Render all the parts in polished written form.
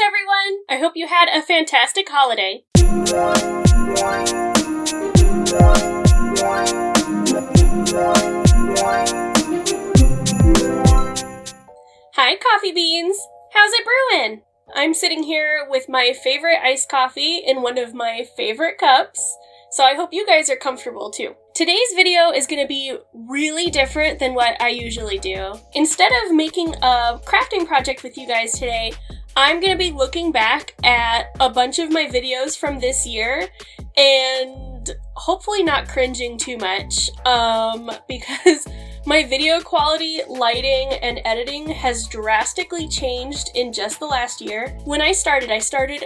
everyone! I hope you had a fantastic holiday. Hi, coffee beans! How's it brewing? I'm sitting here with my favorite iced coffee in one of my favorite cups, so I hope you guys are comfortable too. Today's video is going to be really different than what I usually do. Instead of making a crafting project with you guys today, I'm going to be looking back at a bunch of my videos from this year and hopefully not cringing too much, because my video quality, lighting, and editing has drastically changed in just the last year. When I started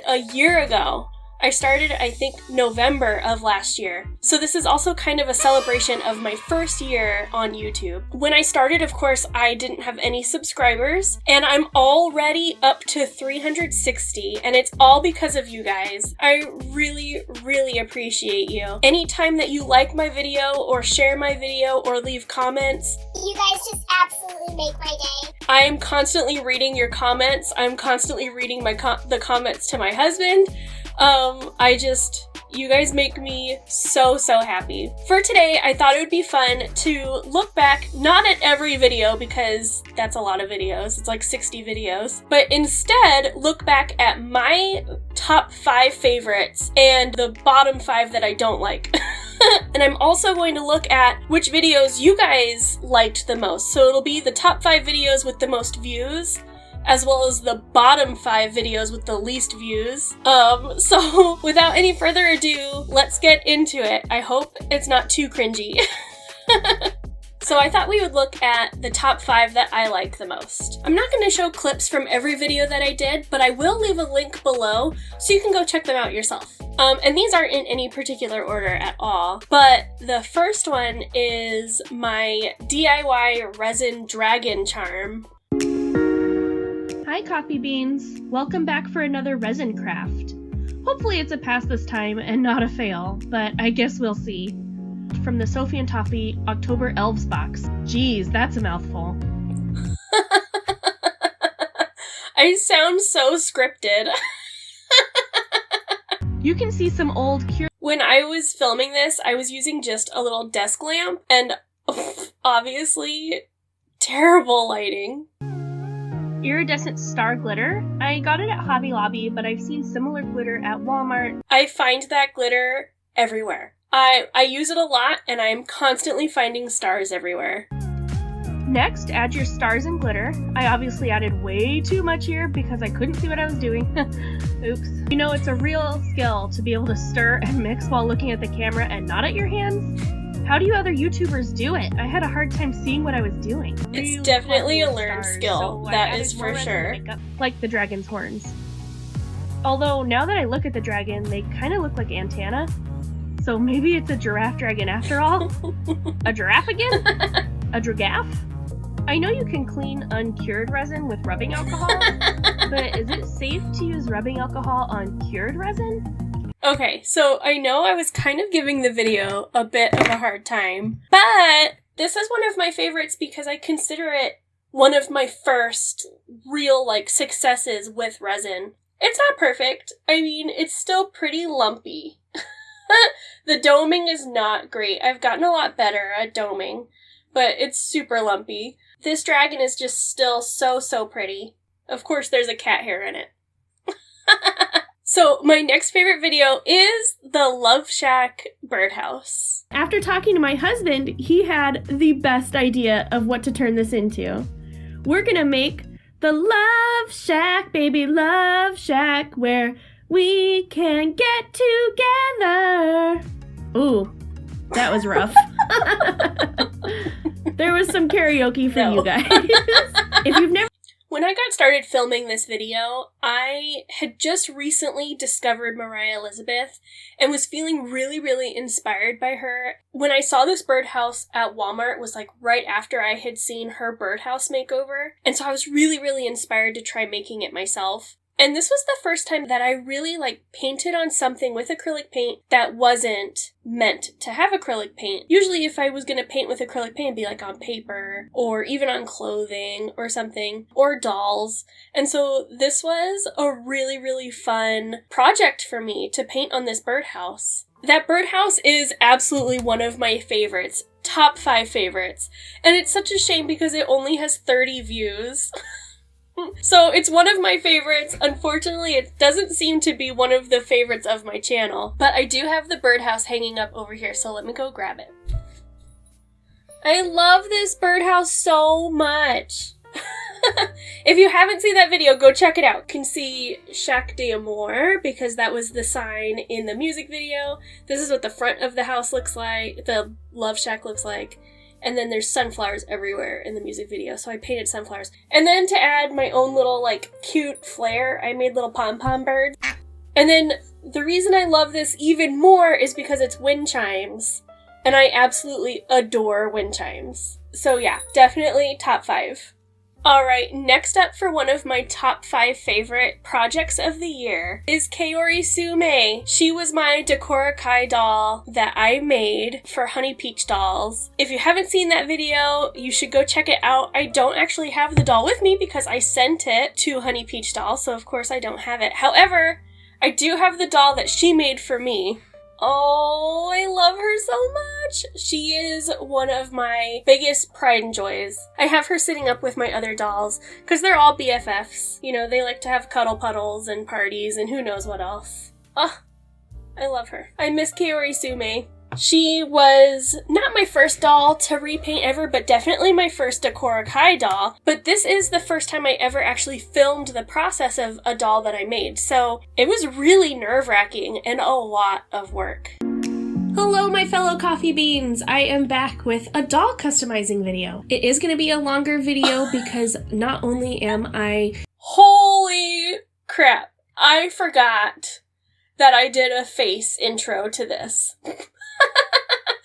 a year ago. I started, I think, November of last year. So this is also kind of a celebration of my first year on YouTube. When I started, of course, I didn't have any subscribers, and I'm already up to 360, and it's all because of you guys. I really, really appreciate you. Anytime that you like my video, or share my video, or leave comments, you guys just absolutely make my day. I am constantly reading your comments. I'm constantly reading the comments to my husband. You guys make me so happy. For today, I thought it would be fun to look back, not at every video because that's a lot of videos, it's like 60 videos, but instead look back at my top 5 favorites and the bottom 5 that I don't like. And I'm also going to look at which videos you guys liked the most. So it'll be the top 5 videos with the most views, as well as the bottom 5 videos with the least views. So without any further ado, let's get into it. I hope it's not too cringy. So I thought we would look at the top 5 that I like the most. I'm not going to show clips from every video that I did, but I will leave a link below so you can go check them out yourself. And these aren't in any particular order at all, but the first one is my DIY resin dragon charm. Hi coffee beans! Welcome back for another resin craft. Hopefully it's a pass this time and not a fail, but I guess we'll see. From the Sophie and Toffee October Elves box. Jeez, that's a mouthful. I sound so scripted. You can see some old When I was filming this, I was using just a little desk lamp, and obviously terrible lighting. Iridescent star glitter. I got it at Hobby Lobby, but I've seen similar glitter at Walmart. I find that glitter everywhere. I use it a lot, and I'm constantly finding stars everywhere. Next, add your stars and glitter. I obviously added way too much here because I couldn't see what I was doing. Oops. You know, it's a real skill to be able to stir and mix while looking at the camera and not at your hands. How do you other YouTubers do it? I had a hard time seeing what I was doing. It's definitely a learned skill, that is for sure. Like the dragon's horns. Although, now that I look at the dragon, they kind of look like antennae. So maybe it's a giraffe dragon after all? A giraffe again? A dragaffe? I know you can clean uncured resin with rubbing alcohol, but is it safe to use rubbing alcohol on cured resin? Okay, so I know I was kind of giving the video a bit of a hard time, but this is one of my favorites because I consider it one of my first real, successes with resin. It's not perfect. I mean, it's still pretty lumpy. The doming is not great. I've gotten a lot better at doming, but it's super lumpy. This dragon is just still so pretty. Of course, there's a cat hair in it. So my next favorite video is the Love Shack birdhouse. After talking to my husband, he had the best idea of what to turn this into. We're gonna make the Love Shack, baby, Love Shack, where we can get together. Ooh, that was rough. There was some karaoke for you guys. If you've never... When I got started filming this video, I had just recently discovered Mariah Elizabeth and was feeling really inspired by her. When I saw this birdhouse at Walmart, it was right after I had seen her birdhouse makeover, and so I was really inspired to try making it myself. And this was the first time that I really painted on something with acrylic paint that wasn't meant to have acrylic paint. Usually if I was going to paint with acrylic paint, it'd be on paper or even on clothing or something, or dolls. And so this was a really, really fun project for me to paint on this birdhouse. That birdhouse is absolutely one of my favorites. Top 5 favorites. And it's such a shame because it only has 30 views. So it's one of my favorites. Unfortunately, it doesn't seem to be one of the favorites of my channel. But I do have the birdhouse hanging up over here, so let me go grab it. I love this birdhouse so much. If you haven't seen that video, go check it out. You can see Shack d'Amour, because that was the sign in the music video. This is what the front of the house looks like, the Love Shack looks like. And then there's sunflowers everywhere in the music video, so I painted sunflowers. And then to add my own little, cute flair, I made little pom-pom birds. And then the reason I love this even more is because it's wind chimes. And I absolutely adore wind chimes. So yeah, definitely top 5. Alright, next up for one of my top 5 favorite projects of the year is Kaori Sume. She was my Decora Kai doll that I made for Honey Peach Dolls. If you haven't seen that video, you should go check it out. I don't actually have the doll with me because I sent it to Honey Peach Doll, so of course I don't have it. However, I do have the doll that she made for me. Oh, I love her so much. She is one of my biggest pride and joys. I have her sitting up with my other dolls because they're all BFFs. You know, they like to have cuddle puddles and parties and who knows what else. Oh, I love her. I miss Kaori Sume. She was not my first doll to repaint ever, but definitely my first Decora Kai doll. But this is the first time I ever actually filmed the process of a doll that I made, so it was really nerve-wracking and a lot of work. Hello, my fellow coffee beans! I am back with a doll customizing video. It is going to be a longer video because not only am I... Holy crap! I forgot that I did a face intro to this.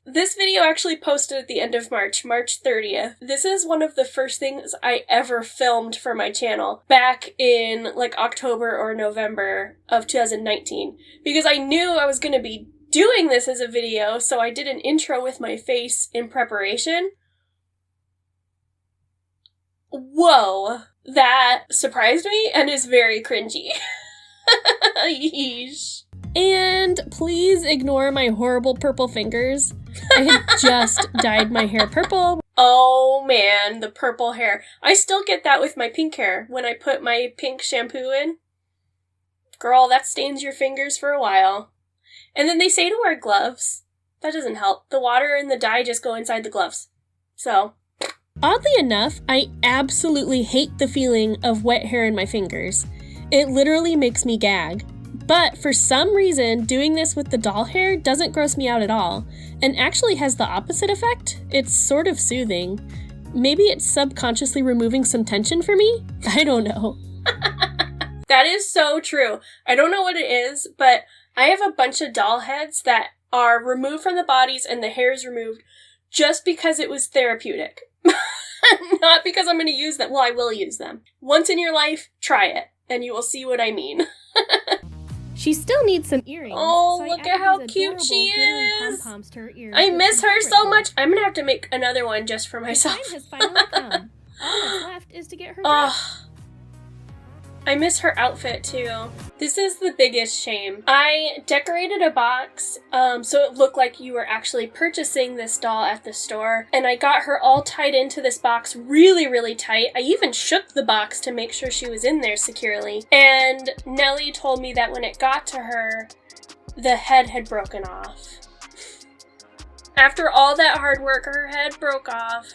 This video actually posted at the end of March 30th. This is one of the first things I ever filmed for my channel back in October or November of 2019 because I knew I was going to be doing this as a video, so I did an intro with my face in preparation. Whoa, that surprised me and is very cringy. Yeesh. And please ignore my horrible purple fingers. I had just dyed my hair purple. Oh man, the purple hair. I still get that with my pink hair when I put my pink shampoo in. Girl, that stains your fingers for a while. And then they say to wear gloves. That doesn't help. The water and the dye just go inside the gloves. So, oddly enough, I absolutely hate the feeling of wet hair in my fingers. It literally makes me gag. But for some reason, doing this with the doll hair doesn't gross me out at all, and actually has the opposite effect. It's sort of soothing. Maybe it's subconsciously removing some tension for me? I don't know. That is so true. I don't know what it is, but I have a bunch of doll heads that are removed from the bodies and the hair is removed just because it was therapeutic. Not because I'm going to use them. Well, I will use them. Once in your life, try it, and you will see what I mean. She still needs some earrings. Oh, so look at how cute she is! Pom-poms to her ears I miss her so much. I'm gonna have to make another one just for myself. The time has finally come. All that's left is to get her dressed. I miss her outfit too. This is the biggest shame. I decorated a box so it looked like you were actually purchasing this doll at the store, and I got her all tied into this box really, really tight. I even shook the box to make sure she was in there securely, and Nellie told me that when it got to her, the head had broken off. After all that hard work, her head broke off.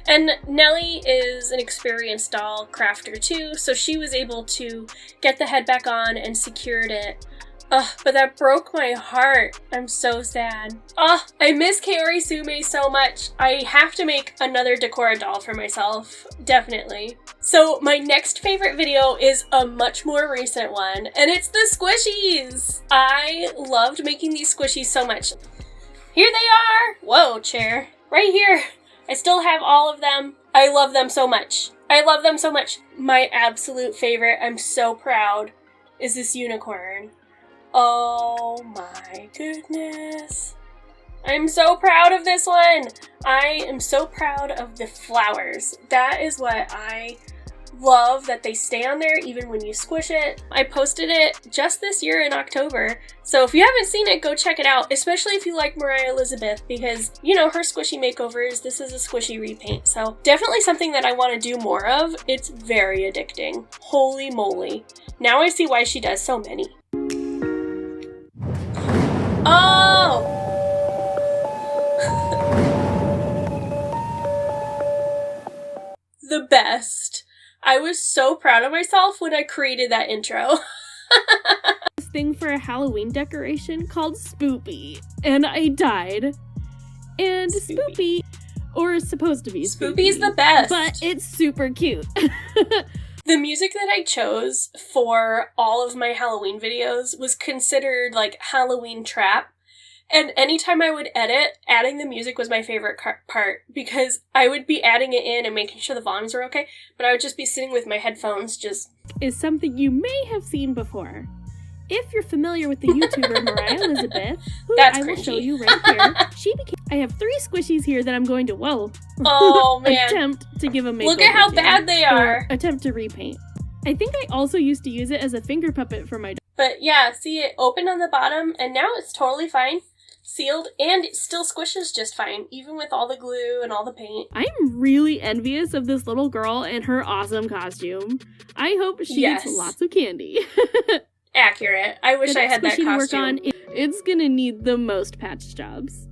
And Nellie is an experienced doll crafter too, so she was able to get the head back on and secured it. But that broke my heart. I'm so sad. I miss Kaori Sume so much. I have to make another Decora doll for myself. Definitely. So my next favorite video is a much more recent one, and it's the squishies! I loved making these squishies so much. Here they are! Whoa, chair. Right here. I still have all of them. I love them so much. I love them so much. My absolute favorite. I'm so proud. is this unicorn. Oh my goodness. I'm so proud of this one. I am so proud of the flowers. That is what I love, that they stay on there even when you squish it. I posted it just this year in October, so if you haven't seen it, go check it out, especially if you like Mariah Elizabeth, because, you know, her squishy makeovers, this is a squishy repaint, so definitely something that I want to do more of. It's very addicting. Holy moly. Now I see why she does so many. Oh! The best. I was so proud of myself when I created that intro. This thing for a Halloween decoration called Spoopy, and I died. And Spoopy, or is supposed to be Spoopy's the best. But it's super cute. The music that I chose for all of my Halloween videos was considered like Halloween trap. And anytime I would edit, adding the music was my favorite part, because I would be adding it in and making sure the volumes were okay, but I would just be sitting with my headphones just... Is something you may have seen before. If you're familiar with the YouTuber Mariah Elizabeth, who I will show you right here, I have 3 squishies here that I'm going to, oh man, attempt to give a makeover. Look at how bad they are. Attempt to repaint. I think I also used to use it as a finger puppet for my dog. But yeah, see, it opened on the bottom, and now it's totally fine. Sealed, and it still squishes just fine, even with all the glue and all the paint. I'm really envious of this little girl and her awesome costume. I hope she gets lots of candy. Accurate. I wish I had that costume. Work on, it's gonna need the most patch jobs.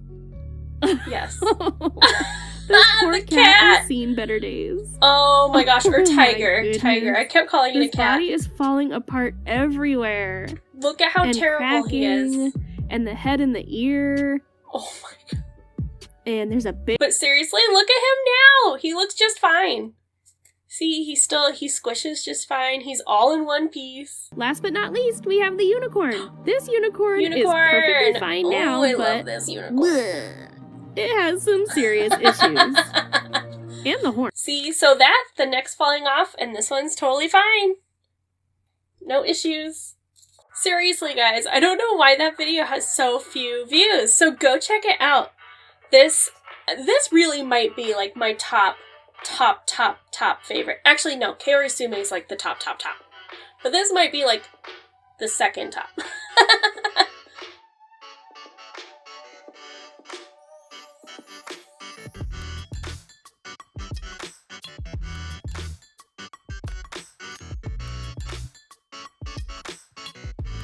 Yes. This poor cat has seen better days. Oh my gosh, or tiger. Tiger. I kept calling it a cat. His body is falling apart everywhere. Look at how terrible he is. And the head and the ear. Oh my god. And there's a big... But seriously, look at him now! He looks just fine. See, he squishes just fine. He's all in one piece. Last but not least, we have the unicorn. This unicorn is perfectly fine now, I but love this unicorn. It has some serious issues. And the horn. See, so the neck's falling off, and this one's totally fine. No issues. Seriously, guys, I don't know why that video has so few views, so go check it out. This really might be, like, my top favorite. Actually, no, Kaori Sume is, like, the top. But this might be, like, the second top.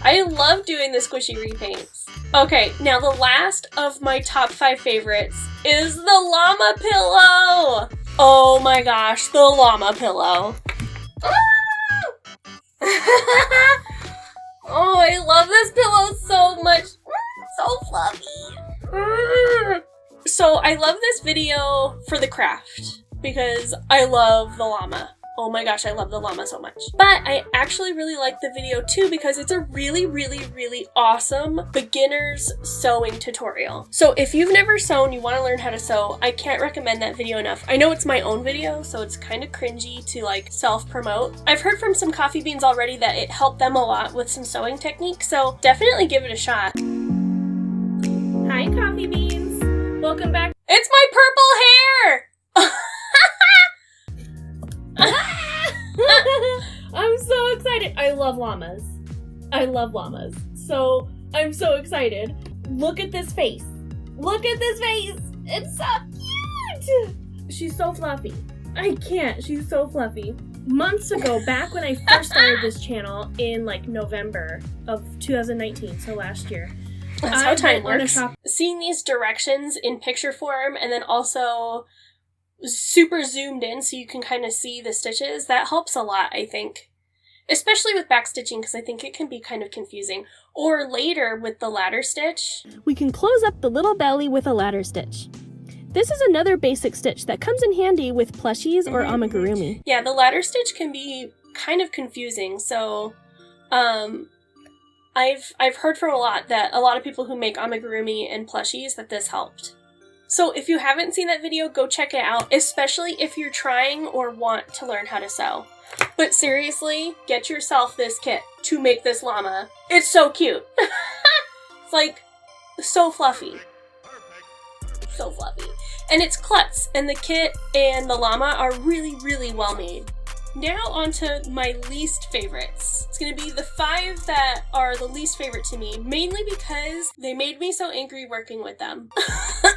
I love doing the squishy repaints. Okay, now the last of my top 5 favorites is the llama pillow! Oh my gosh, the llama pillow. Oh, I love this pillow so much. So fluffy. So I love this video for the craft, because I love the llama. Oh my gosh, I love the llama so much. But I actually really like the video too, because it's a really awesome beginner's sewing tutorial. So if you've never sewn, you want to learn how to sew, I can't recommend that video enough. I know it's my own video, so it's kind of cringy to like self-promote. I've heard from some coffee beans already that it helped them a lot with some sewing techniques, so definitely give it a shot. Hi, coffee beans. Welcome back. It's my purple hair! I'm so excited. I love llamas. So I'm so excited. Look at this face. It's so cute. She's so fluffy. I can't. She's so fluffy. Months ago, back when I first started this channel in like November of 2019, so last year. That's how time works. Seeing these directions in picture form and then also super zoomed in so you can kind of see the stitches, that helps a lot, I think. Especially with back stitching, because I think it can be kind of confusing. Or later with the ladder stitch. We can close up the little belly with a ladder stitch. This is another basic stitch that comes in handy with plushies or amigurumi. Yeah, the ladder stitch can be kind of confusing, so I've heard from a lot of people who make amigurumi and plushies that this helped. So if you haven't seen that video, go check it out, especially if you're trying or want to learn how to sew. But seriously, get yourself this kit to make this llama. It's so cute. It's like so fluffy. So fluffy. And it's klutz, and the kit and the llama are really, really well made. Now onto my least favorites. It's gonna be the 5 that are the least favorite to me, mainly because they made me so angry working with them.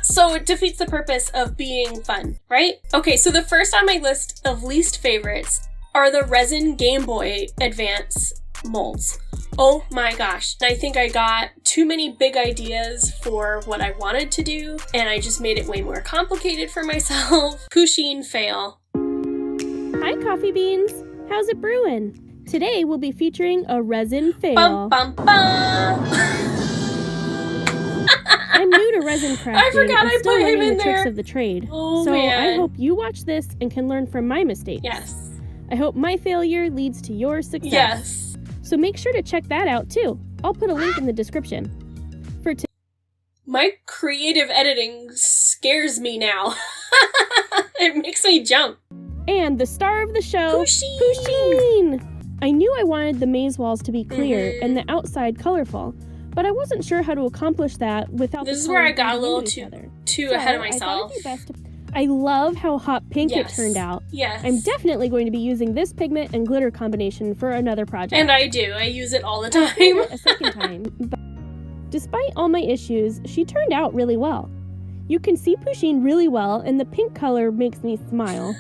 So it defeats the purpose of being fun, right? Okay, so the first on my list of least favorites are the resin Game Boy Advance molds. Oh my gosh. I think I got too many big ideas for what I wanted to do, and I just made it way more complicated for myself. Pusheen fail. Hi, Coffee Beans. How's it brewing? Today we'll be featuring a resin fail. Bum, bum, bum. I'm new to resin crafting. I forgot and I still put him learning in the there. tricks of the trade. Oh, so man. I hope you watch this and can learn from my mistakes. Yes. I hope my failure leads to your success. Yes. So make sure to check that out too. I'll put a link in the description. My creative editing scares me now. It makes me jump. And the star of the show, Pusheen. Pusheen! I knew I wanted the maze walls to be clear and the outside colorful, but I wasn't sure how to accomplish that without This the is where I colors got a blending little into each other. too So ahead of I thought myself. it'd be best to- I love how hot pink Yes. it turned out. Yes. I'm definitely going to be using this pigment and glitter combination for another project. And I do. I use it all the I'll do time. it a second time. But despite all my issues, she turned out really well. You can see Pusheen really well, and the pink color makes me smile.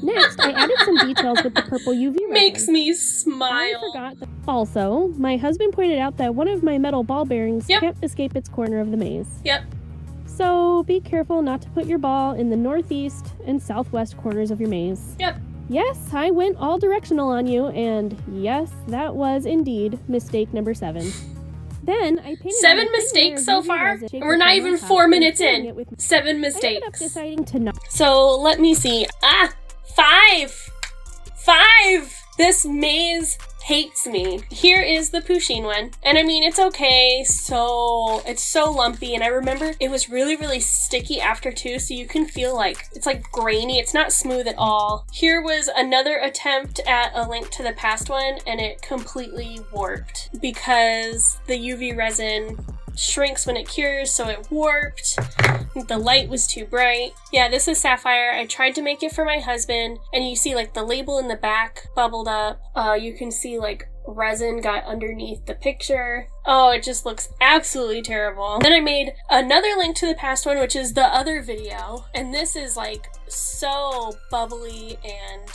Next, I added some details with the purple UV resin. Makes me I smile. forgot that. Also, my husband pointed out that one of my metal ball bearings can't escape its corner of the maze. Yep. So be careful not to put your ball in the northeast and southwest corners of your maze. Yep. Yes, I went all directional on you, and yes, that was indeed mistake number 7. Then I painted 7 on a thin mistakes layer so of UV far? resin, And we're not shaker even on top, 4 and minutes filling in. it with 7 I ended up mistakes. deciding to not. So let me see. 5! 5! This maze hates me. Here is the Pusheen one. And I mean, it's okay. So, it's so lumpy. And I remember it was really, really sticky after too. So you can feel like, it's like grainy. It's not smooth at all. Here was another attempt at a link to the past one. And it completely warped because the UV resin shrinks when it cures, so it warped. The light was too bright. Yeah, this is Sapphire. I tried to make it for my husband, and you see like the label in the back bubbled up. You can see like resin got underneath the picture. Oh, it just looks absolutely terrible. Then I made another link to the past one, which is the other video, and this is like so bubbly and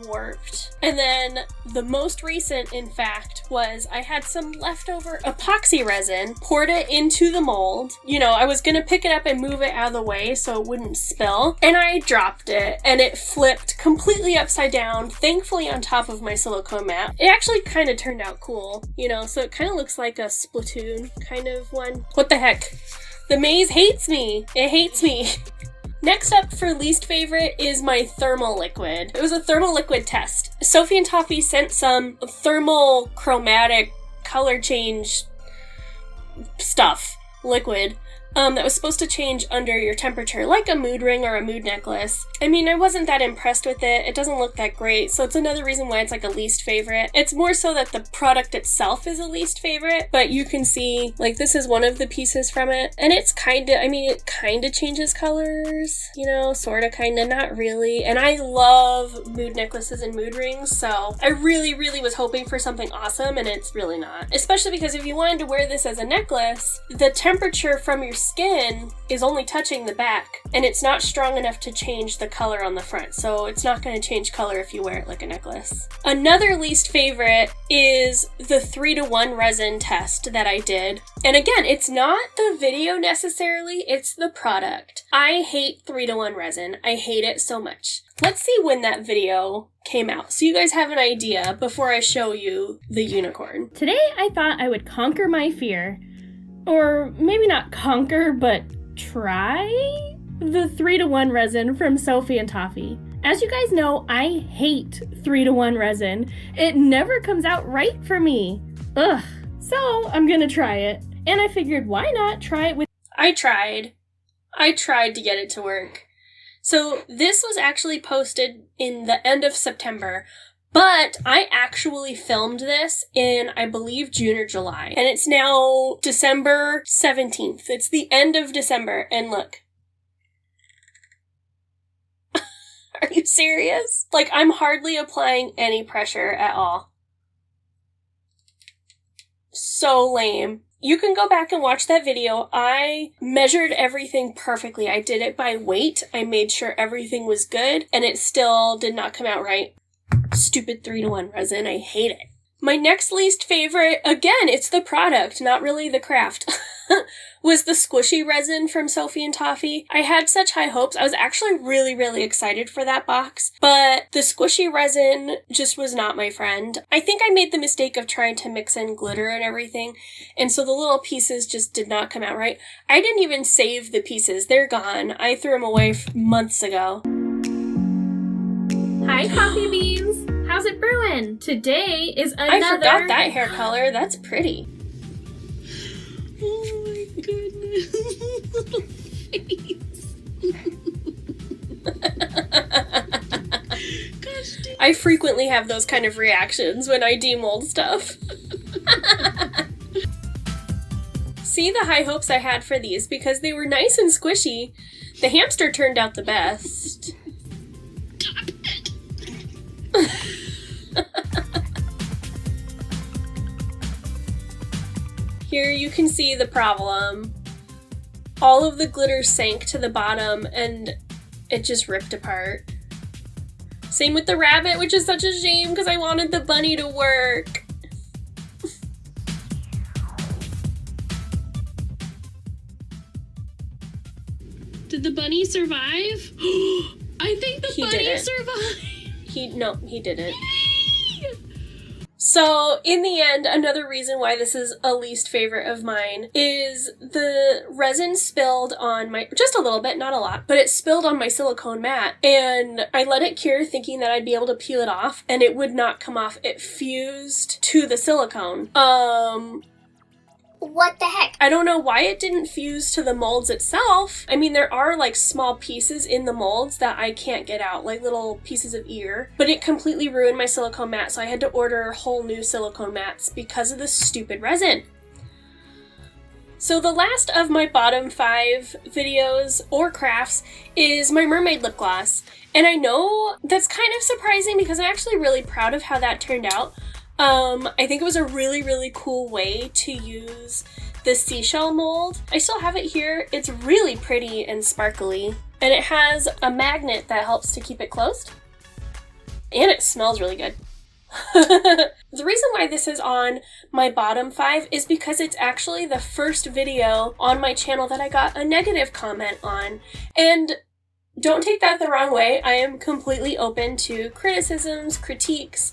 warped. And then the most recent, in fact, was I had some leftover epoxy resin, poured it into the mold. You know, I was gonna pick it up and move it out of the way so it wouldn't spill, and I dropped it, and it flipped completely upside down, thankfully on top of my silicone mat. It actually kind of turned out cool, you know, so it kind of looks like a Splatoon kind of one. What the heck? The maze hates me. It hates me. Next up for least favorite is my thermal liquid. It was a thermal liquid test. Sophie and Toffee sent some thermal chromatic color change stuff, liquid, that was supposed to change under your temperature, like a mood ring or a mood necklace. I mean, I wasn't that impressed with it. It doesn't look that great, so it's another reason why it's like a least favorite. It's more so that the product itself is a least favorite, but you can see, like, this is one of the pieces from it, and it's kinda, I mean, it kinda changes colors, you know, sorta, kinda, not really. And I love mood necklaces and mood rings, so I really, really was hoping for something awesome, and it's really not. Especially because if you wanted to wear this as a necklace, the temperature from your skin is only touching the back, and it's not strong enough to change the color on the front, so it's not going to change color if you wear it like a necklace. Another least favorite is the 3-to-1 resin test that I did. And again, it's not the video necessarily, it's the product. I hate 3-to-1 resin. I hate it so much. Let's see when that video came out, so you guys have an idea before I show you the unicorn. Today I thought I would conquer my fear. Or maybe not conquer, but try the 3-to-1 resin from Sophie and Toffee. As you guys know, I hate 3-to-1 resin. It never comes out right for me. Ugh. So I'm gonna try it. And I figured, why not try it with... I tried to get it to work. So this was actually posted in the end of September, But I actually filmed this in, I believe, June or July. And it's now December 17th. It's the end of December. And look. Are you serious? Like, I'm hardly applying any pressure at all. So lame. You can go back and watch that video. I measured everything perfectly. I did it by weight. I made sure everything was good, and it still did not come out right. Stupid 3-to-1 resin. I hate it. My next least favorite, again, it's the product, not really the craft, was the squishy resin from Sophie and Toffee. I had such high hopes. I was actually really, really excited for that box, but the squishy resin just was not my friend. I think I made the mistake of trying to mix in glitter and everything, and so the little pieces just did not come out right. I didn't even save the pieces. They're gone. I threw them away months ago. Hi, Coffee Beans! How's it brewing? Today is another... I forgot that hair color. That's pretty. Oh my goodness. Little face. Gosh, dude. I frequently have those kind of reactions when I demold stuff. See the high hopes I had for these because they were nice and squishy. The hamster turned out the best. Stop it. Here you can see the problem. All of the glitter sank to the bottom and it just ripped apart. Same with the rabbit, which is such a shame because I wanted the bunny to work. Did the bunny survive? I think the bunny survived. He didn't. So, in the end, another reason why this is a least favorite of mine is the resin spilled on my, just a little bit, not a lot, but it spilled on my silicone mat, and I let it cure thinking that I'd be able to peel it off, and it would not come off. It fused to the silicone. What the heck? I don't know why it didn't fuse to the molds itself. I mean, there are like small pieces in the molds that I can't get out, like little pieces of ear, but it completely ruined my silicone mat, so I had to order whole new silicone mats because of this stupid resin. So the last of my bottom 5 videos or crafts is my mermaid lip gloss. And I know that's kind of surprising because I'm actually really proud of how that turned out. I think it was a really, really cool way to use the seashell mold. I still have it here. It's really pretty and sparkly. And it has a magnet that helps to keep it closed. And it smells really good. The reason why this is on my bottom 5 is because it's actually the first video on my channel that I got a negative comment on. And don't take that the wrong way. I am completely open to criticisms, critiques,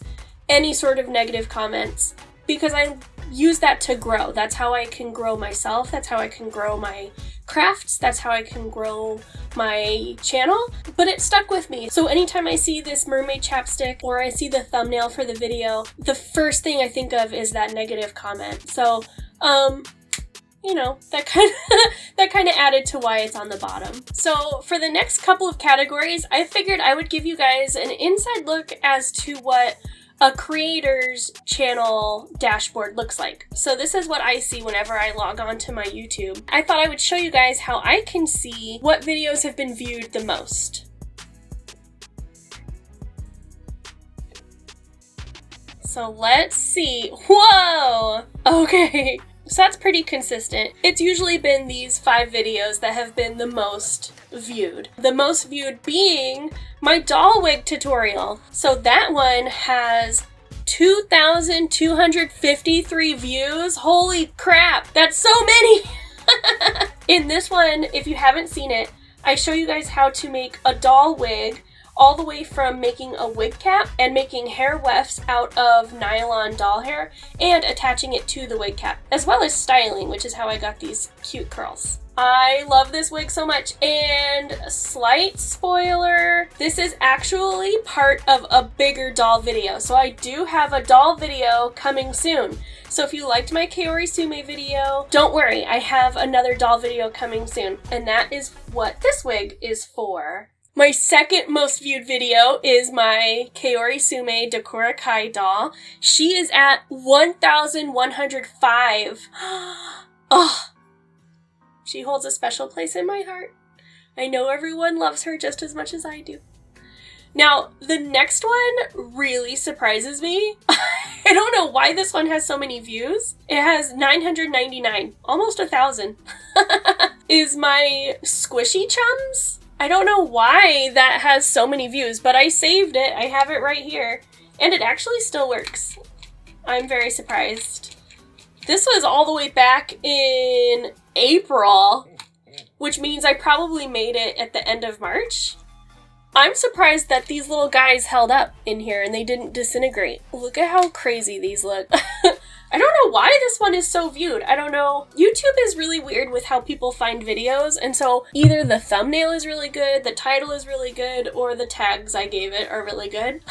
any sort of negative comments, because I use that to grow. That's how I can grow myself. That's how I can grow my crafts. That's how I can grow my channel. But it stuck with me. So anytime I see this mermaid chapstick or I see the thumbnail for the video, the first thing I think of is that negative comment. So, you know, that kind of added to why it's on the bottom. So for the next couple of categories, I figured I would give you guys an inside look as to what a creator's channel dashboard looks like. So this is what I see whenever I log on to my YouTube. I thought I would show you guys how I can see what videos have been viewed the most. So let's see. Whoa! Okay. So that's pretty consistent. It's usually been these 5 videos that have been the most viewed. The most viewed being my doll wig tutorial. So that one has 2,253 views. Holy crap, that's so many! In this one, if you haven't seen it, I show you guys how to make a doll wig, all the way from making a wig cap and making hair wefts out of nylon doll hair and attaching it to the wig cap, as well as styling, which is how I got these cute curls. I love this wig so much, and slight spoiler, this is actually part of a bigger doll video. So I do have a doll video coming soon. So if you liked my Kaori Sume video, don't worry, I have another doll video coming soon, and that is what this wig is for. My second most viewed video is my Kaori Sume Dakura Kai doll. She is at 1,105. Oh, she holds a special place in my heart. I know everyone loves her just as much as I do. Now, the next one really surprises me. I don't know why this one has so many views. It has 999, almost 1,000. Is my Squishy Chums. I don't know why that has so many views, but I saved it. I have it right here. And it actually still works. I'm very surprised. This was all the way back in April, which means I probably made it at the end of March. I'm surprised that these little guys held up in here and they didn't disintegrate. Look at how crazy these look. I don't know why this one is so viewed. I don't know. YouTube is really weird with how people find videos, and so either the thumbnail is really good, the title is really good, or the tags I gave it are really good.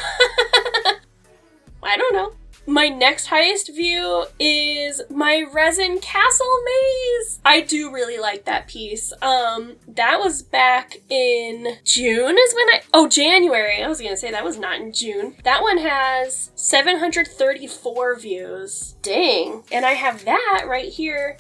I don't know. My next highest view is my resin castle maze. I do really like that piece. That was back in June is when January. I was gonna say that was not in June. That one has 734 views. Dang. And I have that right here.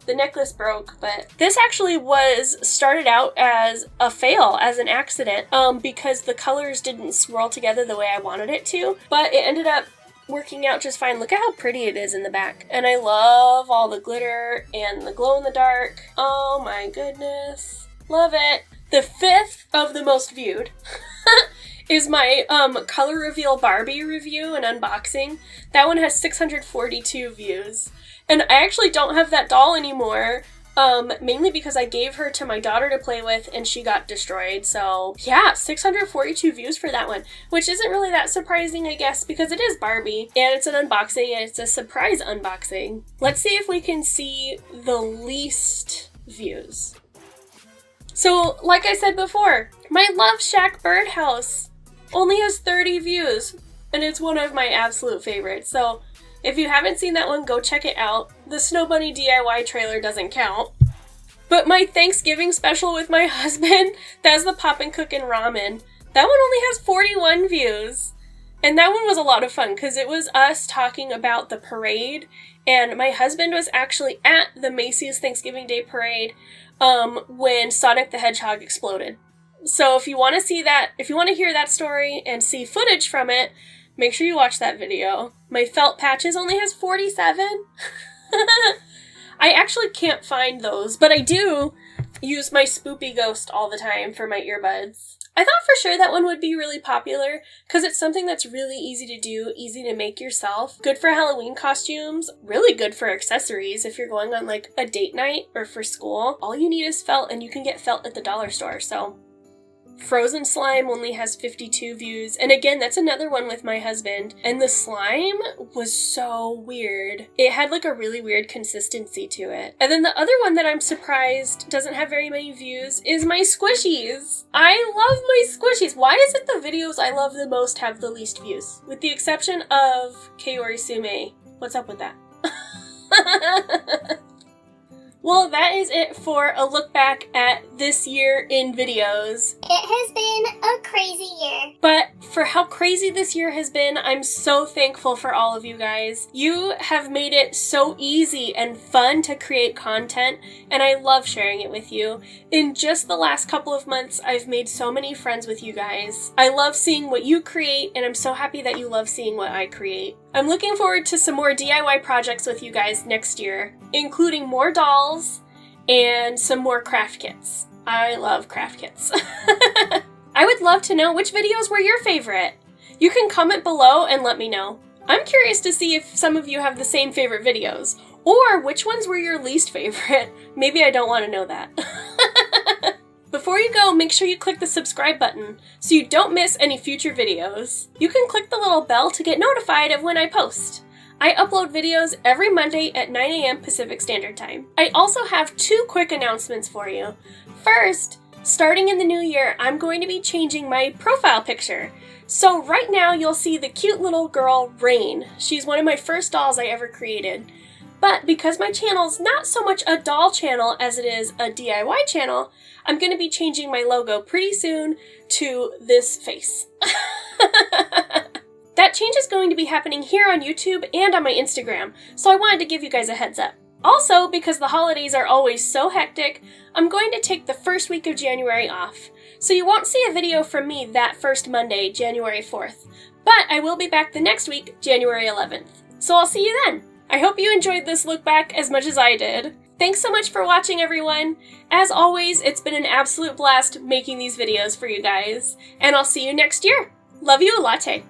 The necklace broke, but this actually was started out as a fail, as an accident, because the colors didn't swirl together the way I wanted it to, but it ended up working out just fine. Look at how pretty it is in the back. And I love all the glitter and the glow in the dark. Oh my goodness. Love it. The fifth of the most viewed is my color reveal Barbie review and unboxing. That one has 642 views. And I actually don't have that doll anymore. Mainly because I gave her to my daughter to play with and she got destroyed. So yeah, 642 views for that one, which isn't really that surprising, I guess, because it is Barbie and it's an unboxing and it's a surprise unboxing. Let's see if we can see the least views. So like I said before, my Love Shack birdhouse only has 30 views and it's one of my absolute favorites. So if you haven't seen that one, go check it out. The Snow Bunny DIY trailer doesn't count. But my Thanksgiving special with my husband, that's the Poppin' Cookin' Ramen. That one only has 41 views. And that one was a lot of fun because it was us talking about the parade. And my husband was actually at the Macy's Thanksgiving Day Parade when Sonic the Hedgehog exploded. So if you want to see that, if you want to hear that story and see footage from it, make sure you watch that video. My felt patches only has 47. I actually can't find those, but I do use my Spoopy Ghost all the time for my earbuds. I thought for sure that one would be really popular because it's something that's really easy to do, easy to make yourself. Good for Halloween costumes, really good for accessories if you're going on like a date night or for school. All you need is felt and you can get felt at the dollar store, so. Frozen Slime only has 52 views, and again, that's another one with my husband, and the slime was so weird. It had like a really weird consistency to it. And then the other one that I'm surprised doesn't have very many views is my squishies. I love my squishies. Why is it the videos I love the most have the least views? With the exception of Kaori Sume. What's up with that? Well, that is it for a look back at this year in videos. It has been a crazy year. But for how crazy this year has been, I'm so thankful for all of you guys. You have made it so easy and fun to create content, and I love sharing it with you. In just the last couple of months, I've made so many friends with you guys. I love seeing what you create, and I'm so happy that you love seeing what I create. I'm looking forward to some more DIY projects with you guys next year, including more dolls and some more craft kits. I love craft kits. I would love to know which videos were your favorite. You can comment below and let me know. I'm curious to see if some of you have the same favorite videos, or which ones were your least favorite. Maybe I don't want to know that. Before you go, make sure you click the subscribe button so you don't miss any future videos. You can click the little bell to get notified of when I post. I upload videos every Monday at 9 a.m. Pacific Standard Time. I also have 2 quick announcements for you. First, starting in the new year, I'm going to be changing my profile picture. So right now you'll see the cute little girl, Rain. She's one of my first dolls I ever created. But because my channel's not so much a doll channel as it is a DIY channel, I'm going to be changing my logo pretty soon to this face. That change is going to be happening here on YouTube and on my Instagram, so I wanted to give you guys a heads up. Also, because the holidays are always so hectic, I'm going to take the first week of January off, so you won't see a video from me that first Monday, January 4th, but I will be back the next week, January 11th. So I'll see you then! I hope you enjoyed this look back as much as I did. Thanks so much for watching, everyone! As always, it's been an absolute blast making these videos for you guys, and I'll see you next year! Love you, a latte!